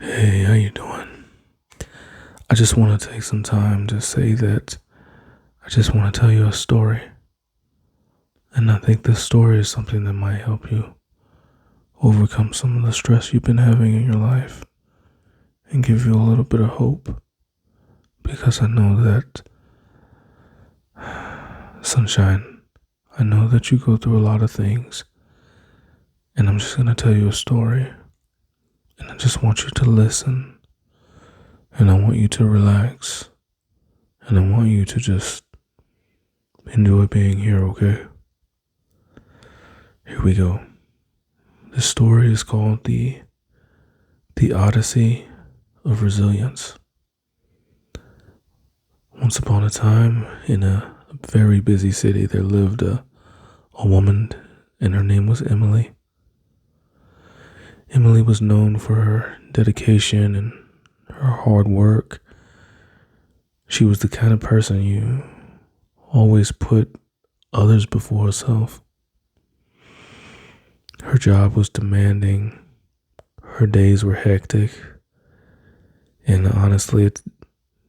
Hey, how you doing? I just want to take some time to say that I just want to tell you a story. And I think this story is something that might help you overcome some of the stress you've been having in your life and give you a little bit of hope. Because I know that, sunshine, I know that you go through a lot of things. And I'm just going to tell you a story. And I just want you to listen. And I want you to relax. And I want you to just enjoy being here, okay? Here we go. This story is called The Odyssey of Resilience. Once upon a time, in a very busy city, there lived a woman, and her name was Emily. Emily was known for her dedication and her hard work. She was the kind of person you always put others before herself. Her job was demanding, her days were hectic, and honestly, it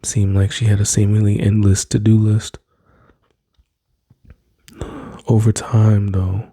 seemed like she had a seemingly endless to-do list. Over time, though,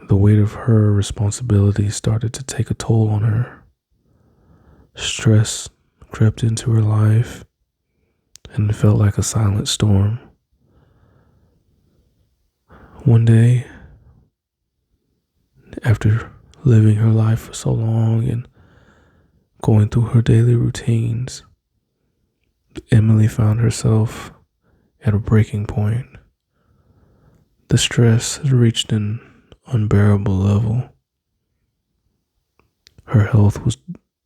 the weight of her responsibilities started to take a toll on her. Stress crept into her life, and it felt like a silent storm. One day, after living her life for so long and going through her daily routines, Emily found herself at a breaking point. The stress had reached an unbearable level. Her health was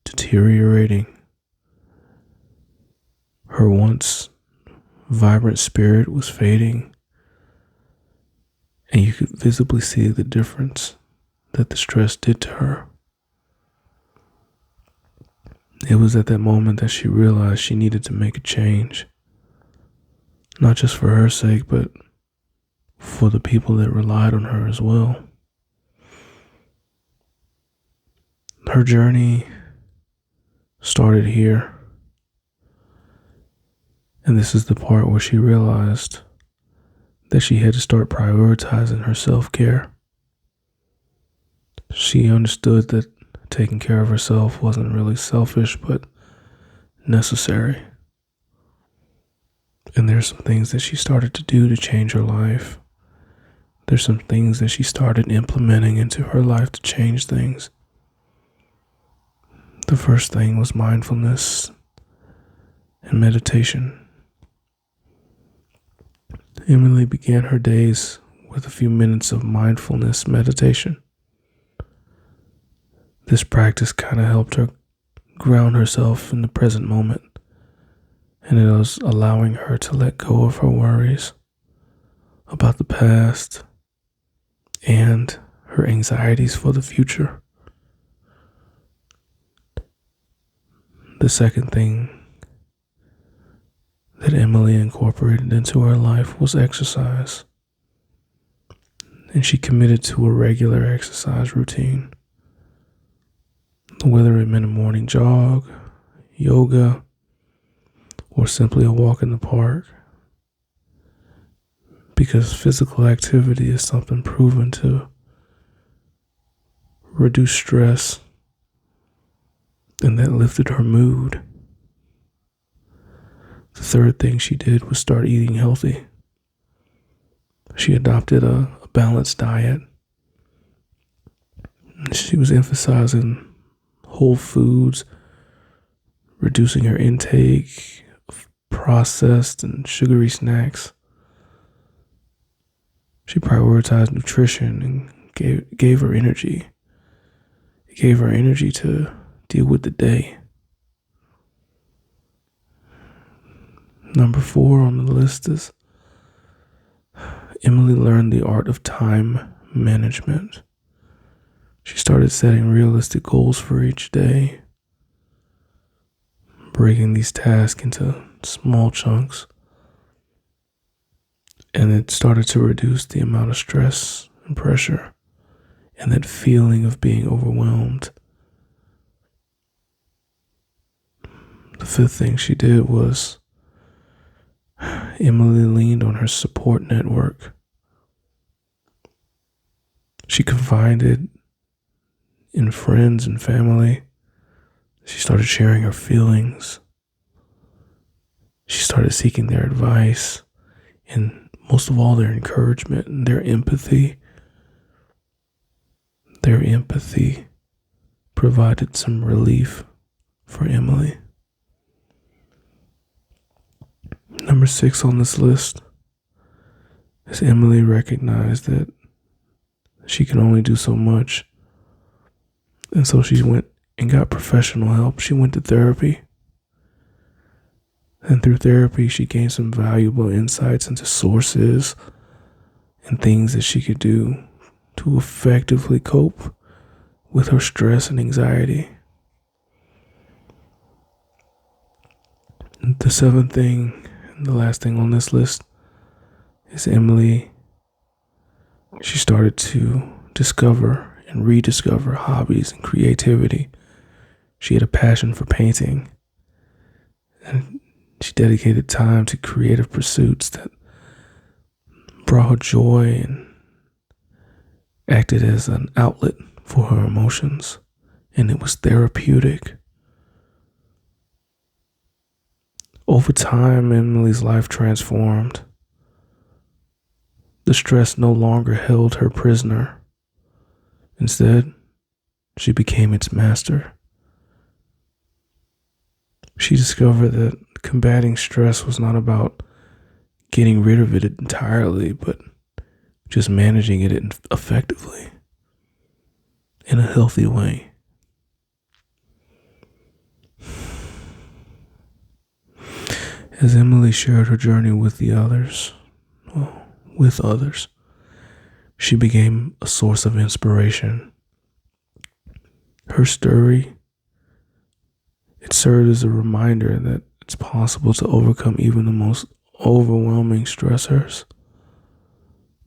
deteriorating. Her once vibrant spirit was fading, and you could visibly see the difference that the stress did to her. It was at that moment that she realized she needed to make a change, not just for her sake, but for the people that relied on her as well. Her journey started here, and this is the part where she realized that she had to start prioritizing her self-care. She understood that taking care of herself wasn't really selfish, but necessary. And there's some things that she started to do to change her life. There's some things that she started implementing into her life to change things. The first thing was mindfulness and meditation. Emily began her days with a few minutes of mindfulness meditation. This practice kind of helped her ground herself in the present moment, and it was allowing her to let go of her worries about the past and her anxieties for the future. The second thing that Emily incorporated into her life was exercise, and she committed to a regular exercise routine. Whether it meant a morning jog, yoga, or simply a walk in the park. Because physical activity is something proven to reduce stress, and that lifted her mood. The third thing she did was start eating healthy. She adopted a balanced diet. She was emphasizing whole foods, reducing her intake of processed and sugary snacks. She prioritized nutrition and gave her energy. It gave her energy to deal with the day. Number 4 on the list is Emily learned the art of time management. She started setting realistic goals for each day, breaking these tasks into small chunks, and it started to reduce the amount of stress and pressure and that feeling of being overwhelmed. fifth thing she did was Emily leaned on her support network. She confided in friends and family. She started sharing her feelings. She started seeking their advice and most of all their encouragement and their empathy. Their empathy provided some relief for Emily. Number 6 on this list is Emily recognized that she could only do so much. And so she went and got professional help. She went to therapy. And through therapy, she gained some valuable insights into sources and things that she could do to effectively cope with her stress and anxiety. The 7th thing, and the last thing on this list, is Emily. She started to discover and rediscover hobbies and creativity. She had a passion for painting, and she dedicated time to creative pursuits that brought her joy and acted as an outlet for her emotions, and it was therapeutic. Over time, Emily's life transformed. The stress no longer held her prisoner. Instead, she became its master. She discovered that combating stress was not about getting rid of it entirely, but just managing it effectively in a healthy way. As Emily shared her journey with others, she became a source of inspiration. Her story, it served as a reminder that it's possible to overcome even the most overwhelming stressors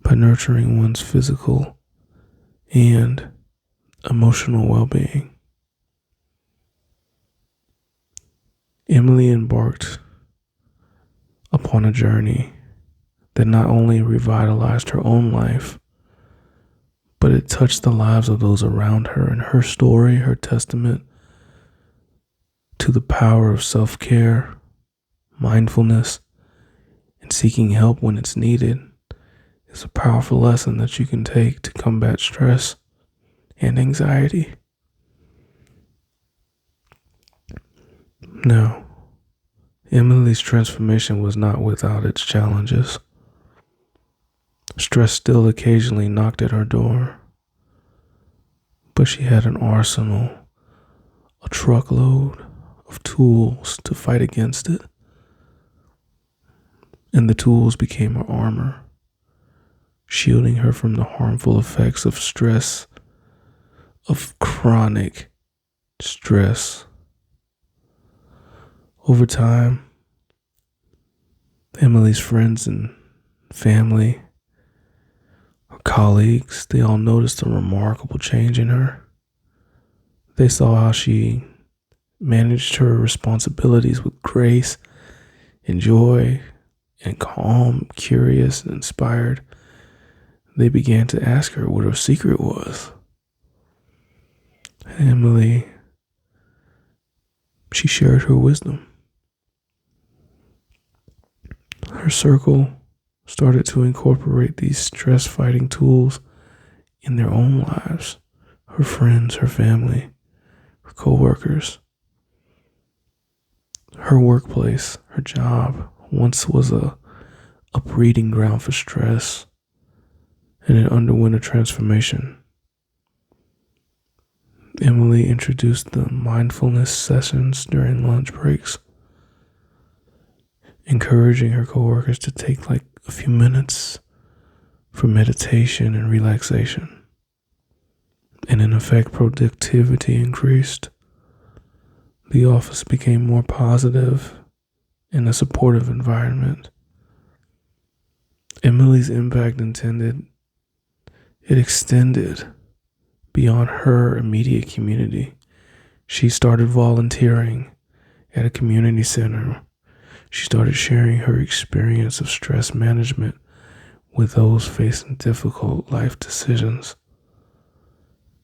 by nurturing one's physical and emotional well-being. Emily embarked upon a journey that not only revitalized her own life, but it touched the lives of those around her, and her story, her testament to the power of self-care, mindfulness, and seeking help when it's needed is a powerful lesson that you can take to combat stress and anxiety. Now, Emily's transformation was not without its challenges. Stress still occasionally knocked at her door, but she had an arsenal, a truckload of tools to fight against it. And the tools became her armor, shielding her from the harmful effects of stress, of chronic stress. Over time, Emily's friends and family, her colleagues, they all noticed a remarkable change in her. They saw how she managed her responsibilities with grace and joy and calm, curious, and inspired. They began to ask her what her secret was. And Emily, she shared her wisdom. Her circle started to incorporate these stress-fighting tools in their own lives. Her friends, her family, her coworkers. Her workplace, her job, once was a breeding ground for stress, and it underwent a transformation. Emily introduced the mindfulness sessions during lunch breaks, encouraging her coworkers to take like a few minutes for meditation and relaxation. And in effect, productivity increased. The office became more positive and a supportive environment. Emily's impact extended beyond her immediate community. She started volunteering at a community center. She started sharing her experience of stress management with those facing difficult life decisions.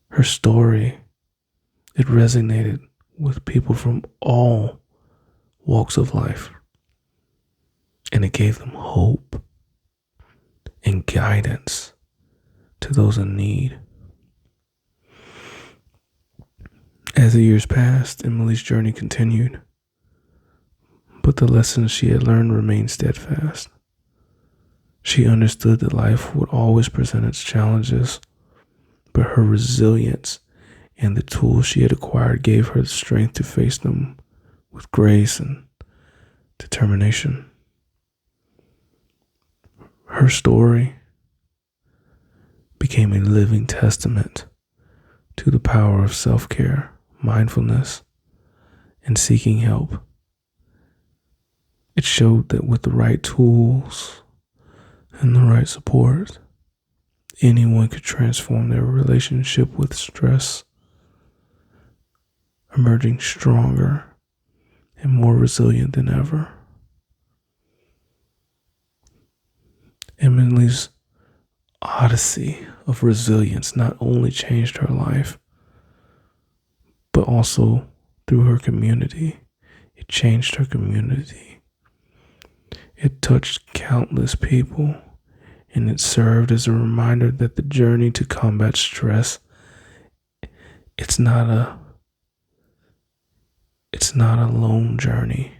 Her story, it resonated with people from all walks of life, and it gave them hope and guidance to those in need. As the years passed, Emily's journey continued, but the lessons she had learned remained steadfast. She understood that life would always present its challenges, but her resilience and the tools she had acquired gave her the strength to face them with grace and determination. Her story became a living testament to the power of self-care, mindfulness, and seeking help. It showed that with the right tools and the right support, anyone could transform their relationship with stress, emerging stronger and more resilient than ever. Emily's odyssey of resilience not only changed her life, but also through her community. It changed her community. It touched countless people, and it served as a reminder that the journey to combat stress, it's not a lone journey,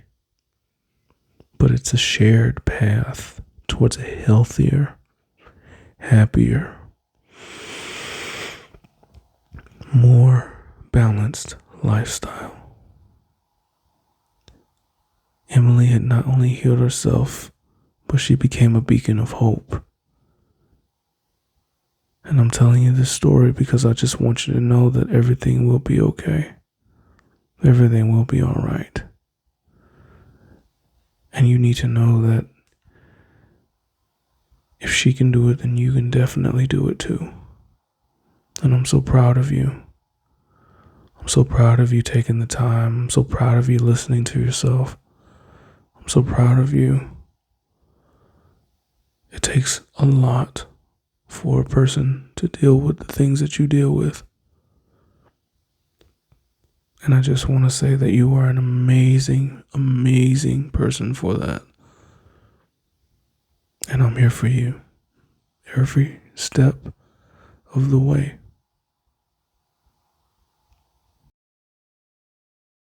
but it's a shared path towards a healthier, happier, more balanced lifestyle. Emily had not only healed herself, but she became a beacon of hope. And I'm telling you this story because I just want you to know that everything will be okay. Everything will be all right. And you need to know that if she can do it, then you can definitely do it too. And I'm so proud of you. I'm so proud of you taking the time. I'm so proud of you listening to yourself. I'm so proud of you. It takes a lot for a person to deal with the things that you deal with. And I just want to say that you are an amazing, amazing person for that. And I'm here for you every step of the way.